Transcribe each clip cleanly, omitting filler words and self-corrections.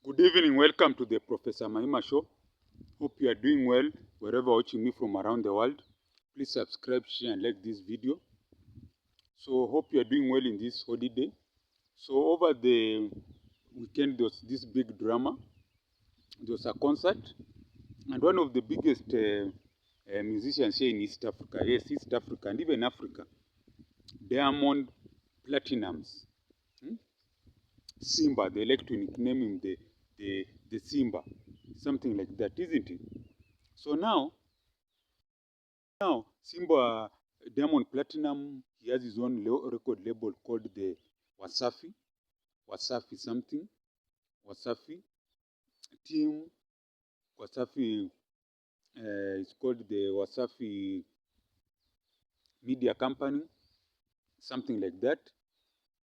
Good evening, welcome to the Professor Mahima Show. Hope you are doing well wherever watching me from around the world. Please subscribe, share and like this video. So hope you are doing well in this holiday. So over the weekend there was this big drama. There was a concert and one of the biggest musicians here in East Africa, yes, East Africa and even Africa, Diamond Platinums. Simba, they like to nickname him the Simba, something like that, isn't it? So now Simba Diamond Platinum, he has his own record label called the Wasafi something, Wasafi Team, Wasafi. It's called the Wasafi Media Company, something like that.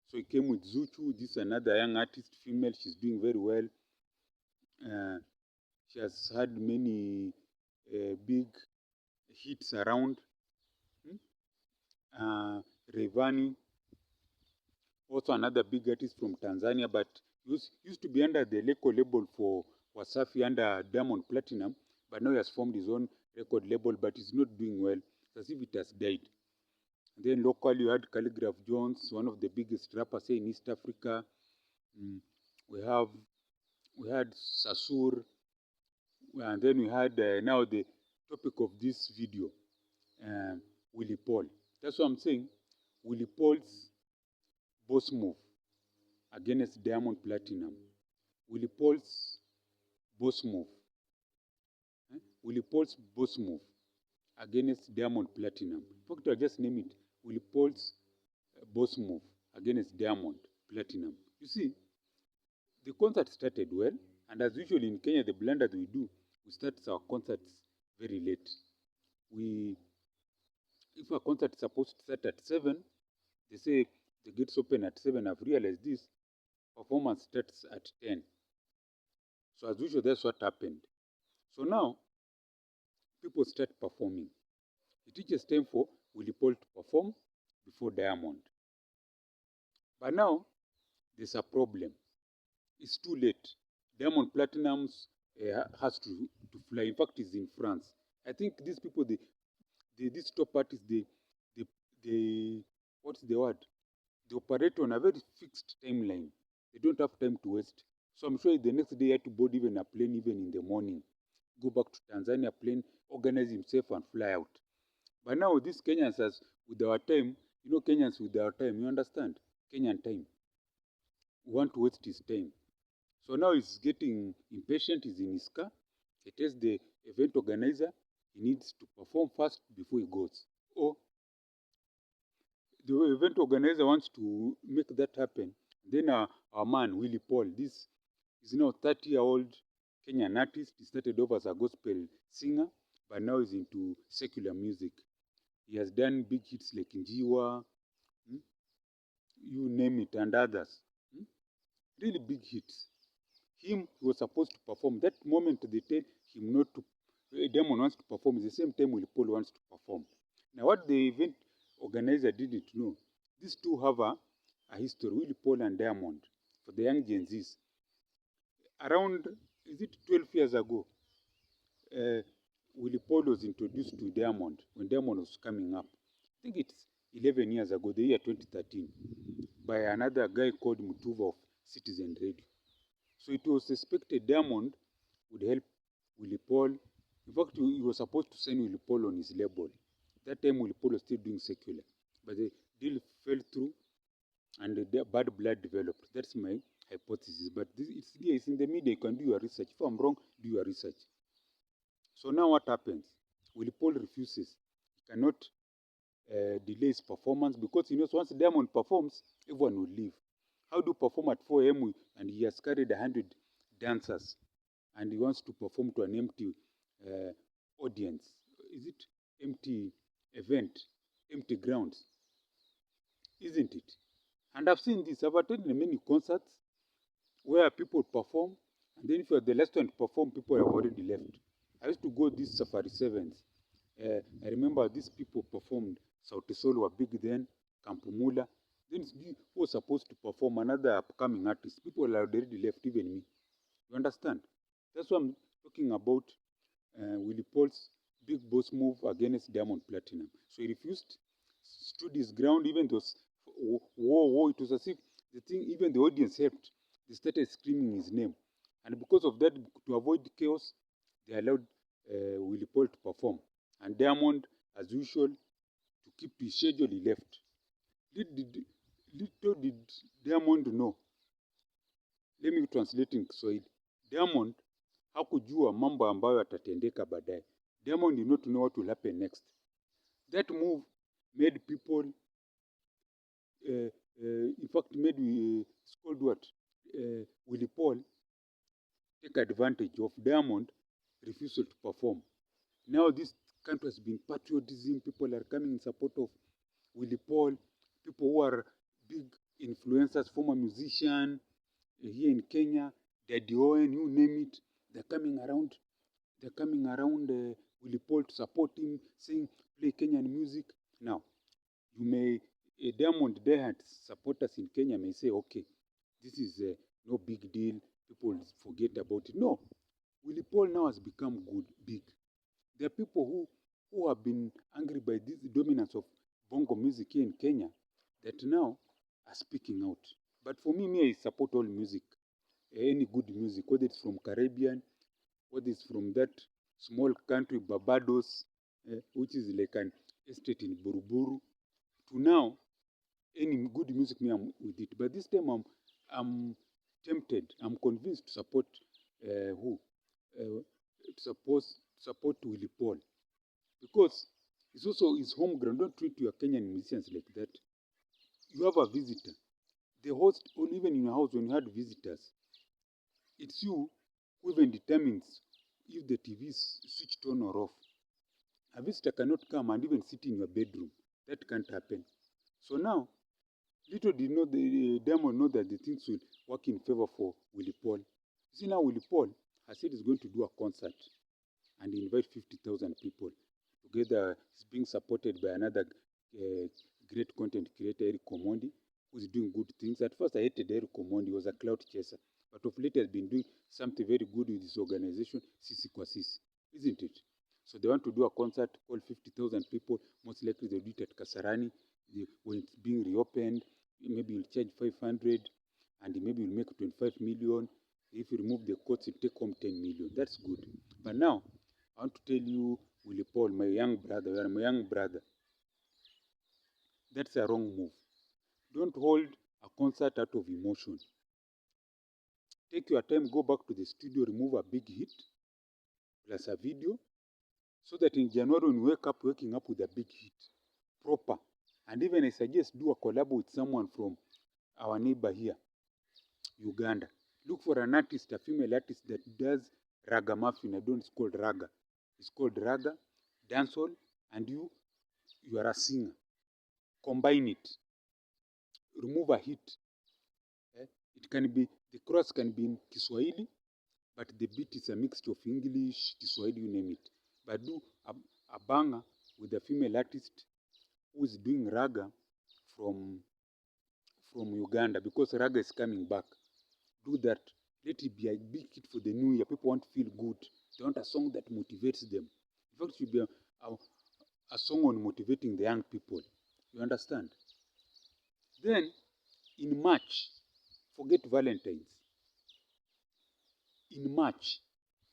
So he came with Zuchu. This is another young artist, female. She's doing very well. She has had many big hits around. Rayvanny, also another big artist from Tanzania, but used to be under the record label for Wasafi under Diamond Platinum, but now he has formed his own record label, but it's not doing well. It's as if it has died. And then locally, you had Calligraph Jones, one of the biggest rappers here in East Africa. We had Sasur, and then we had now the topic of this video, Willy Paul. That's what I'm saying. Willy Paul's boss move against Diamond Platinum. Willy Paul's boss move. Willy Paul's boss move against Diamond Platinum. In fact, I'll just name it Willy Paul's boss move against Diamond Platinum. You see, the concert started well, and as usual in Kenya, the blunder that we do, we start our concerts very late. If a concert is supposed to start at 7, they say the gates open at 7. I've realized this. Performance starts at 10. So as usual, that's what happened. So now, people start performing. It reaches time for Willy Paul to perform before Diamond. But now, there's a problem. It's too late. Diamond Platinums has to fly. In fact, he's in France. I think these people, these top artists, what's the word? They operate on a very fixed timeline. They don't have time to waste. So I'm sure the next day he had to board even a plane even in the morning. Go back to Tanzania, plane, organize himself and fly out. But now these Kenyans, as with our time, Kenyans with our time, you understand? Kenyan time. We want to waste his time. So now he's getting impatient, he's in his car. He tells the event organizer he needs to perform first before he goes. Or the event organizer wants to make that happen. Then our man, Willy Paul, this is now 30-year-old Kenyan artist. He started off as a gospel singer, but now he's into secular music. He has done big hits like Njiwa, you name it, and others. Really big hits. He was supposed to perform. That moment they tell him not to, Diamond wants to perform, is the same time Willy Paul wants to perform. Now what the event organizer didn't know, these two have a history, Willy Paul and Diamond, for the young Gen Zs. Around, is it 12 years ago, Willy Paul was introduced to Diamond when Diamond was coming up. I think it's 11 years ago, the year 2013, by another guy called Mutuva of Citizen Radio. So it was suspected Diamond would help Willy Paul. In fact, he was supposed to sign Willy Paul on his label. That time, Willy Paul was still doing secular. But the deal fell through and the bad blood developed. That's my hypothesis. But it's in the media. You can do your research. If I'm wrong, do your research. So now what happens? Willy Paul refuses. He cannot delay his performance because he knows once Diamond performs, everyone will leave. How do you perform at 4 a.m. and he has carried 100 dancers and he wants to perform to an empty audience? Is it empty event, empty grounds? Isn't it? And I've seen this. I've attended many concerts where people perform and then if you're the last one to perform, people have already left. I used to go these Safari Sevens. I remember these people performed. Sauti Sol were big then, Kampumula. Then who was supposed to perform, another upcoming artist. People had already left, even me. You understand? That's what I'm talking about. Willy Paul's big boss move against Diamond Platinum. So he refused, stood his ground, even those whoa. It was as if the thing, even the audience helped. They started screaming his name. And because of that, to avoid chaos, they allowed Willy Paul to perform. And Diamond, as usual, to keep his schedule, he left. Little did Diamond know. Let me translate in Kiswahili. Diamond hakujua mambo ambayo yatatendeka baadaye. Diamond did not know what will happen next. That move made people, in fact, made it's called what? Willy Paul take advantage of Diamond refusal to perform. Now this country has been patriotism. People are coming in support of Willy Paul. People who are big influencers, former musician here in Kenya, Daddy Owen, you name it, they're coming around. They're coming around Willy Paul to support him, saying play Kenyan music. Now, you may a Diamond diehard supporters in Kenya may say, okay, this is no big deal. People forget about it. No, Willy Paul now has become big. There are people who have been angry by this dominance of bongo music here in Kenya that now are speaking out. But for me, I support all music, any good music, whether it's from Caribbean, whether it's from that small country, Barbados, which is like an estate in Buruburu, to now, any good music, me, I'm with it. But this time, I'm tempted, I'm convinced to support who? Support Willy Paul. Because it's also his home ground. Don't treat your Kenyan musicians like that. You have a visitor. The host, or even in your house when you had visitors, it's you who even determines if the TV is switched on or off. A visitor cannot come and even sit in your bedroom. That can't happen. So now, little did know the Diamond know that the things will work in favor for Willy Paul. You see now Willy Paul has said he's going to do a concert and invite 50,000 people. Together, he's being supported by another great content creator, Eric Omondi, who's doing good things. At first, I hated Eric Omondi. He was a cloud chaser. But of late, he has been doing something very good with his organization, Sisi Kwa Sisi, isn't it? So they want to do a concert, call 50,000 people. Most likely, they'll do it at Kasarani. When it's being reopened, maybe you'll charge 500 and maybe you'll make 25 million. If you remove the costs, you take home 10 million. That's good. But now, I want to tell you, Willy Paul, my young brother, that's a wrong move. Don't hold a concert out of emotion. Take your time, go back to the studio, remove a big hit, plus a video, so that in January when you waking up with a big hit, proper. And even I suggest do a collab with someone from our neighbor here, Uganda. Look for an artist, a female artist that does ragamuffin. I don't, it's called raga. It's called raga, dancehall, and you are a singer. Combine it. Remove a hit. It can be, the cross can be in Kiswahili, but the beat is a mixture of English, Kiswahili, you name it. But do a banger with a female artist who is doing raga from Uganda, because raga is coming back. Do that. Let it be a big hit for the new year. People want to feel good. They want a song that motivates them. In fact, it should be a song on motivating the young people. You understand? Then, in March, forget Valentine's. In March,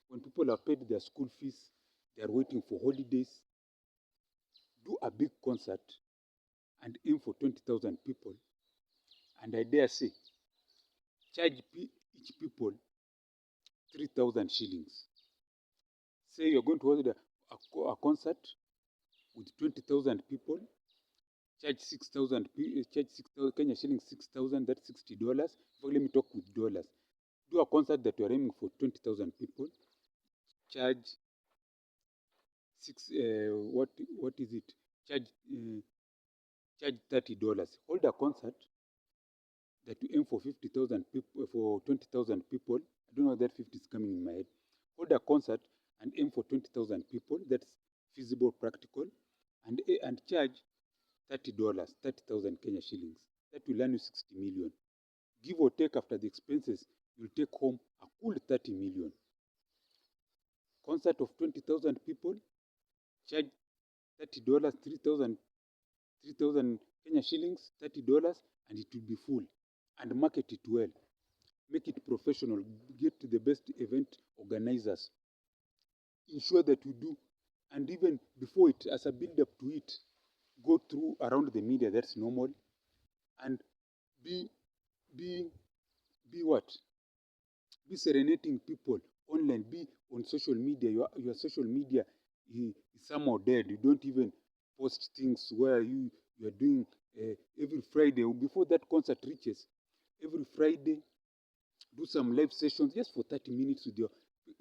when people have paid their school fees, they are waiting for holidays, do a big concert and aim for 20,000 people. And I dare say, charge each people 3,000 shillings. Say you're going to hold a concert with 20,000 people, charge 6,000 Kenya shillings, 6,000, that's $60. Let me talk with dollars. Do a concert that you're aiming for 20,000 people, charge what is it? Charge $30. Hold a concert that you aim for 50,000 people, for 20,000 people. I don't know that 50 is coming in my head. Hold a concert and aim for 20,000 people. That's feasible, practical, and charge $30, 30,000 Kenya shillings. That will earn you 60 million. Give or take after the expenses, you'll take home a cool 30 million. Concert of 20,000 people, charge $30, 3,000 Kenya shillings, $30, and it will be full. And market it well. Make it professional. Get to the best event organizers. Ensure that you do. And even before it, as a build-up to it, go through around the media, that's normal. And be what? Be serenading people online. Be on social media. Your social media is somehow dead. You don't even post things where you are doing every Friday. Before that concert reaches, every Friday, do some live sessions just for 30 minutes with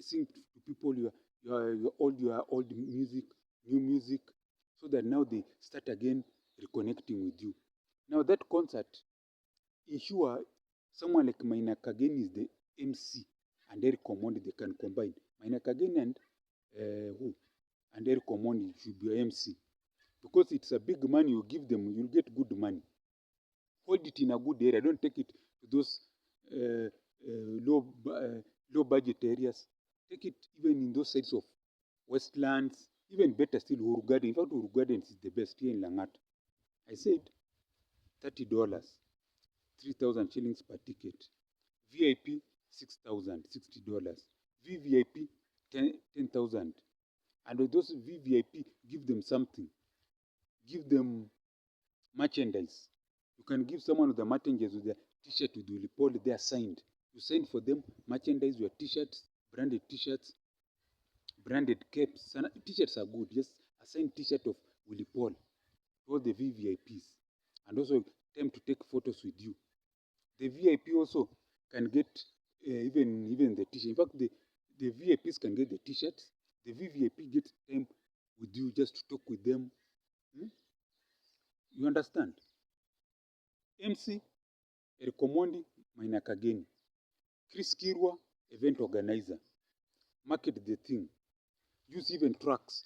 sing to people your old music, new music, so that now they start again reconnecting with you. Now that concert, ensure someone like Maina Kageni is the MC and Eric Omondi, they can combine. Maina Kageni and who? And Eric Omondi should be MC. Because it's a big money you give them, you'll get good money. Hold it in a good area. Don't take it to those low budget areas. Take it even in those sides of Westlands, even better still Uhuru Garden. In fact, Uhuru Gardens is the best here in Lang'ata. I said $30, 3,000 shillings per ticket. VIP, 6,000, $60. VVIP, 10,000. And with those VVIP, give them something. Give them merchandise. You can give someone with the merchandise with the t-shirt with Willy Paul, they are signed. You sign for them merchandise, your t-shirts, branded t-shirts, branded capes. T-shirts are good. Just a signed t-shirt of Willy Paul to all the VVIPs. And also them to take photos with you. The VIP also can get even the t-shirt. In fact, the VIPs can get the t-shirts. The VVIP gets time with you just to talk with them. You understand? MC, Eric Omondi, Maina Kageni. Chris Kirwa, event organizer. Market the thing. Use even trucks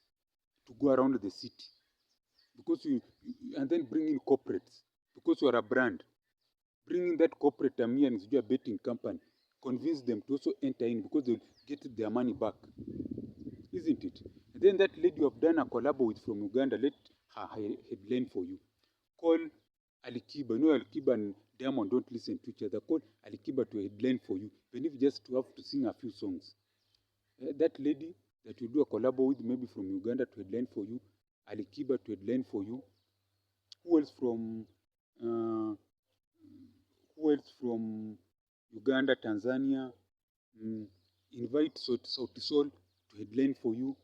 to go around the city. Because and then bring in corporates. Because you are a brand. Bring in that corporate Amir and a betting company. Convince them to also enter in because they'll get their money back. Isn't it? And then that lady you have done a collab with from Uganda, let her headline for you. Call Alikiba. You know Alikiba and Diamond don't listen to each other. Call Alikiba to headline for you. Even if just to have to sing a few songs. That lady that you do a collab with, maybe from Uganda, to headline for you. Alikiba to headline for you. Who else from Uganda, Tanzania? Invite Sauti Sol to headline for you.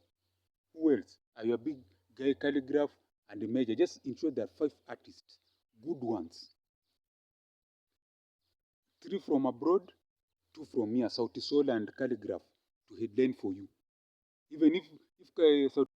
Who else? Are you a big guy, Calligraph and the Major? Just ensure there are 5 artists, good ones. 3 from abroad, 2 from here, Sauti Sol and Calligraph to headline for you. Even if Sauti